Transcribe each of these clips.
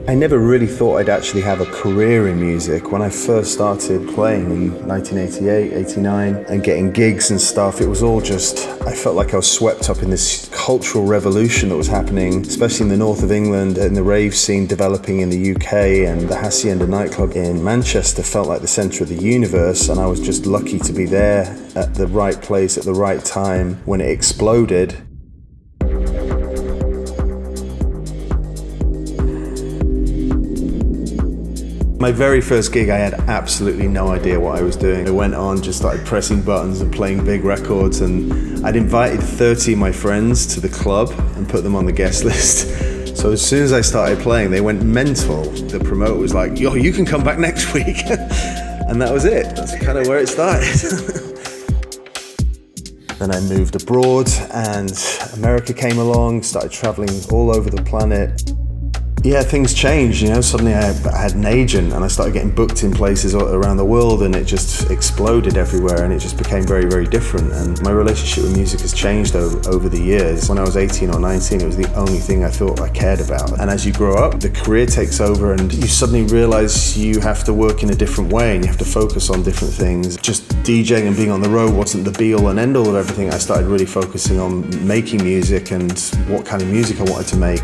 I never really thought I'd actually have a career in music. When I first started playing in 1988, 89 and getting gigs and stuff, it was all just, I felt like I was swept up in this cultural revolution that was happening, especially in the north of England, and the rave scene developing in the UK, and the Hacienda nightclub in Manchester felt like the centre of the universe, and I was just lucky to be there at the right place at the right time when it exploded. My very first gig, I had absolutely no idea what I was doing. I went on, just started pressing buttons and playing big records, and I'd invited 30 of my friends to the club and put them on the guest list. So as soon as I started playing, they went mental. The promoter was like, yo, you can come back next week. And that was it. That's kind of where it started. Then I moved abroad and America came along, started traveling all over the planet. Yeah, things changed, you know. Suddenly I had an agent and I started getting booked in places around the world, and it just exploded everywhere, and it just became very, very different. And my relationship with music has changed over the years. When I was 18 or 19, it was the only thing I thought I cared about. And as you grow up, the career takes over and you suddenly realize you have to work in a different way and you have to focus on different things. Just DJing and being on the road wasn't the be-all and end-all of everything. I started really focusing on making music and what kind of music I wanted to make.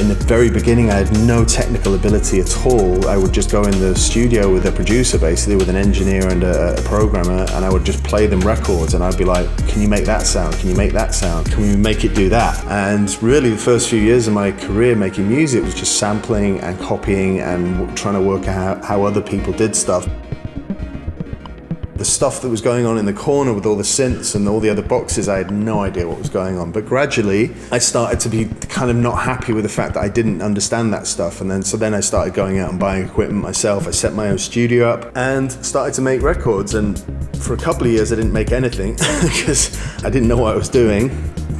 In the very beginning, I had no technical ability at all. I would just go in the studio with a producer, basically, with an engineer and a programmer, and I would just play them records, and I'd be like, can you make that sound? Can you make that sound? Can we make it do that? And really, the first few years of my career making music was just sampling and copying and trying to work out how other people did stuff. The stuff that was going on in the corner with all the synths and all the other boxes, I had no idea what was going on. But gradually, I started to be kind of not happy with the fact that I didn't understand that stuff. And then I started going out and buying equipment myself. I set my own studio up and started to make records. And for a couple of years, I didn't make anything because I didn't know what I was doing.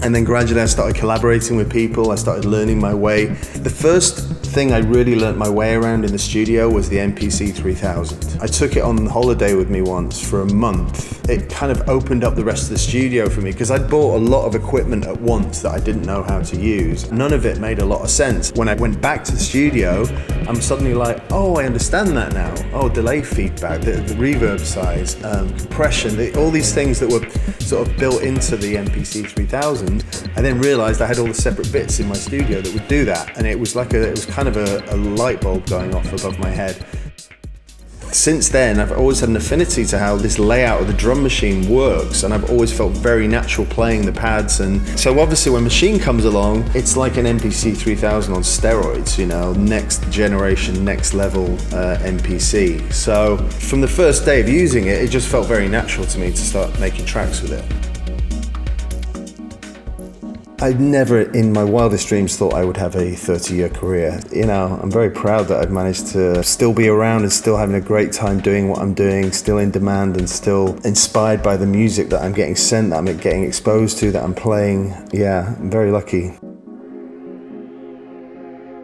And then gradually I started collaborating with people. I started learning my way. The first thing I really learnt my way around in the studio was the MPC 3000. I took it on holiday with me once for a month. It kind of opened up the rest of the studio for me because I'd bought a lot of equipment at once that I didn't know how to use. None of it made a lot of sense. When I went back to the studio, I'm suddenly like, oh, I understand that now. Oh, delay feedback, the reverb size, compression, all these things that were sort of built into the MPC 3000. I then realized I had all the separate bits in my studio that would do that, and it was kind of a light bulb going off above my head. Since then, I've always had an affinity to how this layout of the drum machine works, and I've always felt very natural playing the pads. And so obviously when Machine comes along, it's like an MPC 3000 on steroids, you know, next generation, next level MPC. So from the first day of using it, it just felt very natural to me to start making tracks with it. I'd never in my wildest dreams thought I would have a 30-year career. You know, I'm very proud that I've managed to still be around and still having a great time doing what I'm doing, still in demand and still inspired by the music that I'm getting sent, that I'm getting exposed to, that I'm playing. Yeah, I'm very lucky.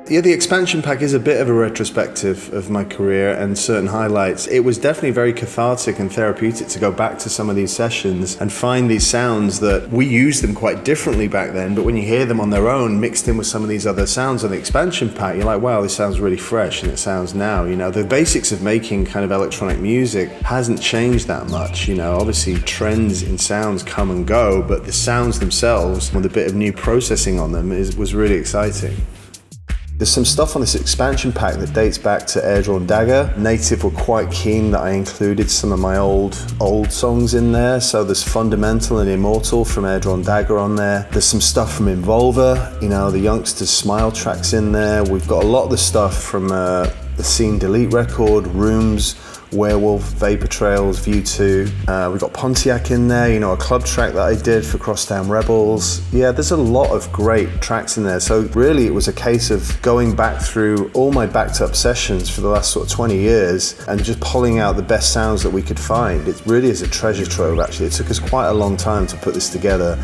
Yeah, the expansion pack is a bit of a retrospective of my career and certain highlights. It was definitely very cathartic and therapeutic to go back to some of these sessions and find these sounds that we used them quite differently back then, but when you hear them on their own, mixed in with some of these other sounds on the expansion pack, you're like, wow, this sounds really fresh, and it sounds now, you know. The basics of making kind of electronic music hasn't changed that much, you know. Obviously, trends in sounds come and go, but the sounds themselves, with a bit of new processing on them, was really exciting. There's some stuff on this expansion pack that dates back to Air Drawn Dagger. Native were quite keen that I included some of my old songs in there. So there's Fundamental and Immortal from Air Drawn Dagger on there. There's some stuff from Involver, you know, the Youngsters Smile tracks in there. We've got a lot of the stuff from the Scene Delete record, Rooms, Werewolf, Vapor Trails, View 2. We've got Pontiac in there, you know, a club track that I did for Crosstown Rebels. Yeah, there's a lot of great tracks in there. So really it was a case of going back through all my backed up sessions for the last sort of 20 years and just pulling out the best sounds that we could find. It really is a treasure trove, actually. It took us quite a long time to put this together.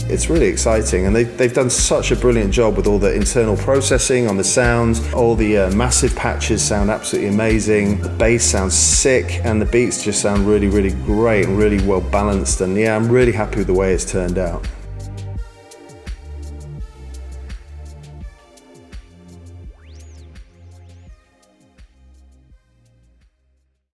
It's really exciting, and they've done such a brilliant job with all the internal processing on the sounds. All the massive patches sound absolutely amazing. The bass sounds sick, and the beats just sound really, really great and really well balanced. And yeah, I'm really happy with the way it's turned out.